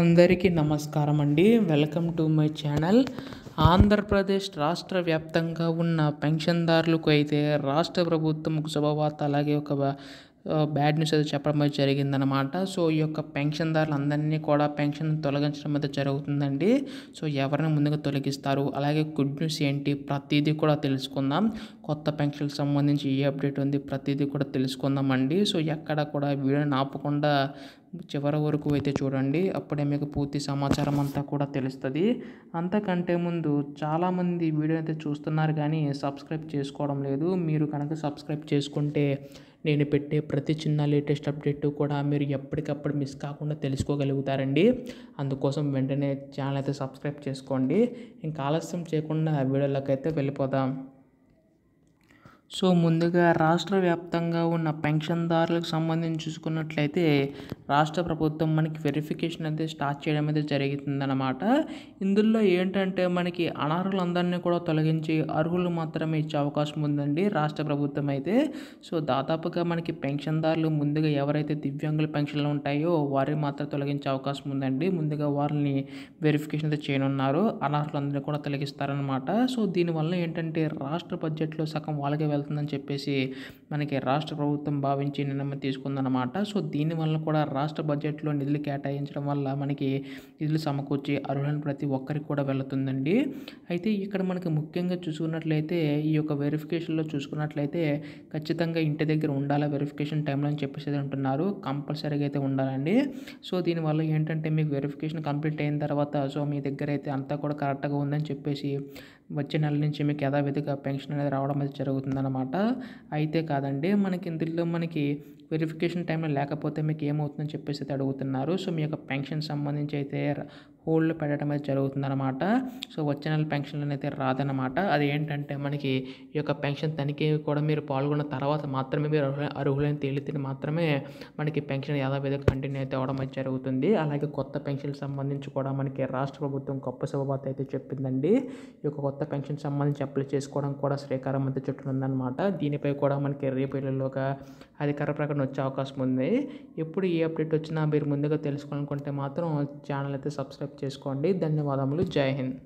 అందరికీ నమస్కారం అండి. Welcome to my channel. Andhra Pradesh రాష్ట్ర వ్యాప్తంగా ఉన్న పెన్షన్దారులకు అయితే రాష్ట్ర ప్రభుత్వం ఒక శుభవార్త అలాగే ఒక బ్యాడ్ న్యూస్ అయితే చెప్పడం అయితే జరిగిందనమాట. సో ఈ యొక్క పెన్షన్దారులు అందరినీ కూడా పెన్షన్ తొలగించడం అయితే జరుగుతుందండి. సో ఎవరిని ముందుగా తొలగిస్తారు, అలాగే గుడ్ న్యూస్ ఏంటి, ప్రతిదీ కూడా తెలుసుకుందాం. కొత్త పెన్షన్కి సంబంధించి ఏ అప్డేట్ ఉంది, ప్రతిదీ కూడా తెలుసుకుందామండి. సో ఎక్కడ కూడా వీడియోని ఆపకుండా చివరి వరకు అయితే చూడండి. అప్పుడే మీకు పూర్తి సమాచారం అంతా కూడా తెలుస్తుంది. అంతకంటే ముందు చాలామంది వీడియో అయితే చూస్తున్నారు కానీ సబ్స్క్రైబ్ చేసుకోవడం లేదు. మీరు కనుక సబ్స్క్రైబ్ చేసుకుంటే నేను పెట్టే ప్రతి చిన్న లేటెస్ట్ అప్డేట్ కూడా మీరు ఎప్పటికప్పుడు మిస్ కాకుండా తెలుసుకోగలుగుతారండి. అందుకోసం వెంటనే ఛానల్ అయితే సబ్స్క్రైబ్ చేసుకోండి. ఇంకా ఆలస్యం చేయకుండా వీడియోలోకి అయితే వెళ్ళిపోదాం. సో ముందుగా రాష్ట్ర వ్యాప్తంగా ఉన్న పెన్షన్దారులకు సంబంధించి చూసుకున్నట్లయితే రాష్ట్ర ప్రభుత్వం మనకి వెరిఫికేషన్ అయితే స్టార్ట్ చేయడం అయితే జరుగుతుందన్నమాట. ఇందులో ఏంటంటే మనకి అనర్హులందరినీ కూడా తొలగించి అర్హులు మాత్రమే ఇచ్చే అవకాశం ఉందండి రాష్ట్ర ప్రభుత్వం అయితే. సో దాదాపుగా మనకి పెన్షన్దారులు ముందుగా ఎవరైతే దివ్యాంగుల పెన్షన్లు ఉంటాయో వారికి మాత్రం తొలగించే అవకాశం ఉందండి. ముందుగా వారిని వెరిఫికేషన్ అయితే చేయనున్నారు. అనర్హులందరినీ కూడా తొలగిస్తారనమాట. సో దీనివల్ల ఏంటంటే రాష్ట్ర బడ్జెట్లో సగం వాళ్ళకే వెళ్తుందని చెప్పేసి మనకి రాష్ట్ర ప్రభుత్వం భావించి నిర్ణయం తీసుకుందన్నమాట. సో దీనివల్ల కూడా రాష్ట్ర బడ్జెట్లో నిధులు కేటాయించడం వల్ల మనకి నిధులు సమకూర్చి అర్హులైన ప్రతి ఒక్కరికి కూడా వెళుతుందండి. అయితే ఇక్కడ మనకి ముఖ్యంగా చూసుకున్నట్లయితే ఈ యొక్క వెరిఫికేషన్లో చూసుకున్నట్లయితే ఖచ్చితంగా ఇంటి దగ్గర ఉండాలా వెరిఫికేషన్ టైంలో అని చెప్పేసి అంటున్నారు. కంపల్సరీగా అయితే ఉండాలండి. సో దీనివల్ల ఏంటంటే మీకు వెరిఫికేషన్ కంప్లీట్ అయిన తర్వాత సో మీ దగ్గర అయితే అంతా కూడా కరెక్ట్గా ఉందని చెప్పేసి వచ్చే నెల నుంచి మీకు యథావిధిగా పెన్షన్ అనేది రావడం అయితే జరుగుతుందన్నమాట. అయితే కాదండి, మనకి ఇందులో మనకి వెరిఫికేషన్ టైంలో లేకపోతే మీకు ఏమవుతుందని చెప్పేసి అయితే అడుగుతున్నారు. సో మీ యొక్క పెన్షన్ సంబంధించి అయితే హోల్డ్లో పెట్టడం అయితే జరుగుతుందన్నమాట. సో వచ్చే నెల పెన్షన్లు అయితే రాదన్నమాట. అది ఏంటంటే మనకి ఈ యొక్క పెన్షన్ తనిఖీ కూడా మీరు పాల్గొన్న తర్వాత మాత్రమే మీరు అర్హులైన తేలితే మాత్రమే మనకి పెన్షన్ యథావిధిగా కంటిన్యూ అయితే అవ్వడం అయితే జరుగుతుంది. అలాగే కొత్త పెన్షన్కి సంబంధించి కూడా మనకి రాష్ట్ర ప్రభుత్వం గొప్ప శుభవార్త అయితే చెప్పిందండి. ఈ యొక్క కొత్త పెన్షన్ సంబంధించి అప్లై చేసుకోవడం కూడా శ్రీకారం అయితే చుట్టనుందన్నమాట. దీనిపై కూడా మనకి రేపు ఎల్లుండిలోగా అధికార ప్రకటన వచ్చే అవకాశం ఉంది. ఎప్పుడు ఏ అప్డేట్ వచ్చినా మీరు ముందుగా తెలుసుకోవాలనుకుంటే మాత్రం ఛానల్ అయితే సబ్స్క్రైబ్ చేసుకోండి. ధన్యవాదములు. జై హింద్.